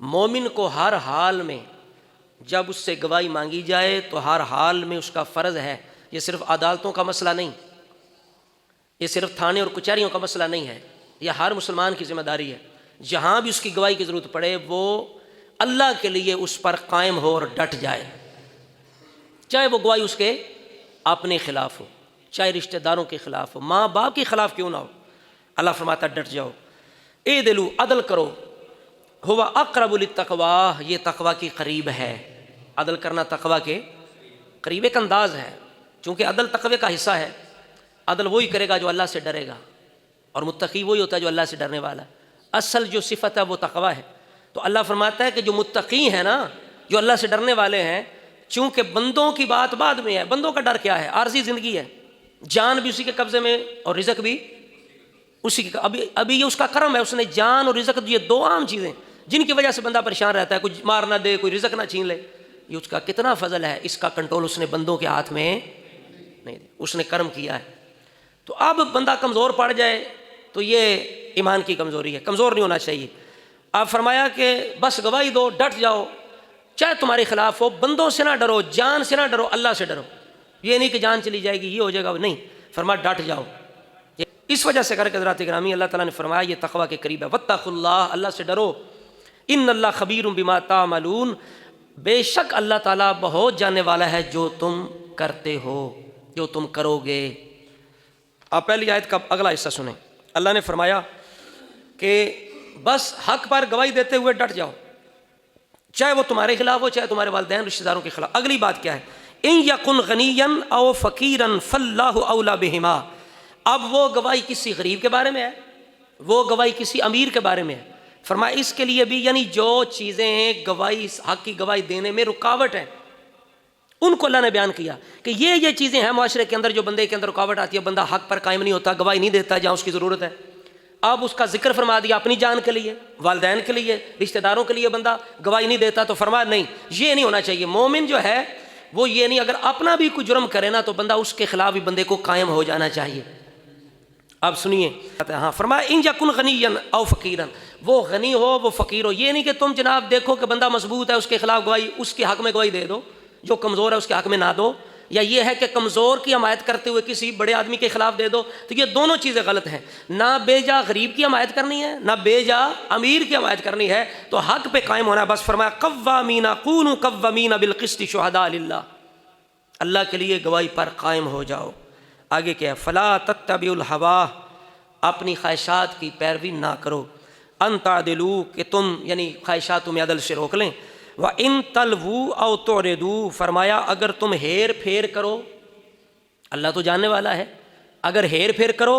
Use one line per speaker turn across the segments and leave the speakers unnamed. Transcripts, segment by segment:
مومن کو ہر حال میں جب اس سے گواہی مانگی جائے تو ہر حال میں اس کا فرض ہے. یہ صرف عدالتوں کا مسئلہ نہیں، یہ صرف تھانے اور کچہریوں کا مسئلہ نہیں ہے، یہ ہر مسلمان کی ذمہ داری ہے. جہاں بھی اس کی گواہی کی ضرورت پڑے وہ اللہ کے لیے اس پر قائم ہو اور ڈٹ جائے، چاہے وہ گواہی اس کے اپنے خلاف ہو، چاہے رشتہ داروں کے خلاف ہو، ماں باپ کے خلاف کیوں نہ ہو. اللہ فرماتا ڈٹ جاؤ. اعدلوا، عدل کرو، ہوا اقرب للتقوی، یہ تقوی کی قریب ہے. عدل کرنا تقوی کے قریب ایک انداز ہے، چونکہ عدل تقوی کا حصہ ہے. عدل وہی کرے گا جو اللہ سے ڈرے گا، اور متقی وہی ہوتا ہے جو اللہ سے ڈرنے والا ہے. اصل جو صفت ہے وہ تقوی ہے. تو اللہ فرماتا ہے کہ جو متقی ہیں نا، جو اللہ سے ڈرنے والے ہیں، چونکہ بندوں کی بات بعد میں ہے. بندوں کا ڈر کیا ہے؟ عارضی زندگی ہے، جان بھی اسی کے قبضے میں اور رزق بھی اسی کے. ابھی یہ اس کا کرم ہے، اس نے جان اور رزق، یہ دو عام چیزیں جن کی وجہ سے بندہ پریشان رہتا ہے. کوئی مار نہ دے، کوئی رزق نہ چھین لے، یہ اس کا کتنا فضل ہے. اس کا کنٹرول اس نے بندوں کے ہاتھ میں نہیں دیا، اس نے کرم کیا ہے. تو اب بندہ کمزور پڑ جائے تو یہ ایمان کی کمزوری ہے، کمزور نہیں ہونا چاہیے. آپ فرمایا کہ بس گواہی دو، ڈٹ جاؤ، چاہے تمہارے خلاف ہو. بندوں سے نہ ڈرو، جان سے نہ ڈرو، اللہ سے ڈرو. یہ نہیں کہ جان چلی جائے گی، یہ ہو جائے گا، نہیں، فرمایا ڈٹ جاؤ. اس وجہ سے کر کے حضرات گرامی اللہ تعالیٰ نے فرمایا یہ تقوی کے قریب ہے. واتقوا اللہ، اللہ سے ڈرو. ان اللہ خبیر بما تعملون، بے شک اللہ تعالیٰ بہت جاننے والا ہے جو تم کرتے ہو، جو تم کرو گے. آپ پہلی آیت کا اگلا حصہ سنیں. اللہ نے فرمایا کہ بس حق پر گواہی دیتے ہوئے ڈٹ جاؤ، چاہے وہ تمہارے خلاف ہو، چاہے تمہارے والدین رشتہ داروں کے خلاف. اگلی بات کیا ہے؟ ان یکن غنیا او فقیرا فاللہ اولی بہما. اب وہ گواہی کسی غریب کے بارے میں ہے، وہ گواہی کسی امیر کے بارے میں ہے. فرمایا اس کے لیے بھی، یعنی جو چیزیں گواہی، حق کی گواہی دینے میں رکاوٹ ہیں، ان کو اللہ نے بیان کیا کہ یہ چیزیں ہیں معاشرے کے اندر جو بندے کے اندر رکاوٹ آتی ہے، بندہ حق پر قائم نہیں ہوتا، گواہی نہیں دیتا جہاں اس کی ضرورت ہے. اب اس کا ذکر فرما دیا اپنی جان کے لیے، والدین کے لیے، رشتہ داروں کے لیے بندہ گواہی نہیں دیتا. تو فرمایا نہیں، یہ نہیں ہونا چاہیے. مومن جو ہے وہ یہ نہیں، اگر اپنا بھی کوئی جرم کرے نا تو بندہ اس کے خلاف بھی بندے کو قائم ہو جانا چاہیے. اب سنیے، ہاں فرمایا ان یکن غنیا او فقیرا، وہ غنی ہو وہ فقیر ہو. یہ نہیں کہ تم جناب دیکھو کہ بندہ مضبوط ہے اس کے خلاف گواہی، اس کے حق میں گواہی دے دو، جو کمزور ہے اس کے حق میں نہ دو. یا یہ ہے کہ کمزور کی حمایت کرتے ہوئے کسی بڑے آدمی کے خلاف دے دو. تو یہ دونوں چیزیں غلط ہیں. نہ بے جا غریب کی حمایت کرنی ہے، نہ بے جا امیر کی حمایت کرنی ہے. تو حق پہ قائم ہونا ہے. بس فرمایا قوامین، کونوا قوامین بالقسط شہداء للہ، اللہ کے لیے گواہی پر قائم ہو جاؤ. آگے کیا ہے؟ فلا تتبعوا الہویٰ، اپنی خواہشات کی پیروی نہ کرو. ان تعدلوا، کہ تم یعنی خواہشات تمہیں عدل سے روک لیں. وَإِن تَلْوُوا أَوْ تُعْرِضُوا، فرمایا اگر تم ہیر پھیر کرو، اللہ تو جاننے والا ہے، اگر ہیر پھیر کرو،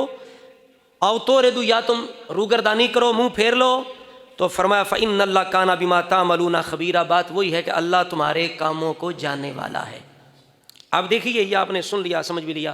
أَوْ تُعْرِضُوا، یا تم روگردانی کرو، منہ پھیر لو، تو فرمایا فَإِنَّ اللَّهَ كَانَ بِمَا تَعْمَلُونَ خَبِيرًا. بات وہی ہے کہ اللہ تمہارے کاموں کو جاننے والا ہے. اب دیکھیے، یہ آپ نے سن لیا، سمجھ بھی لیا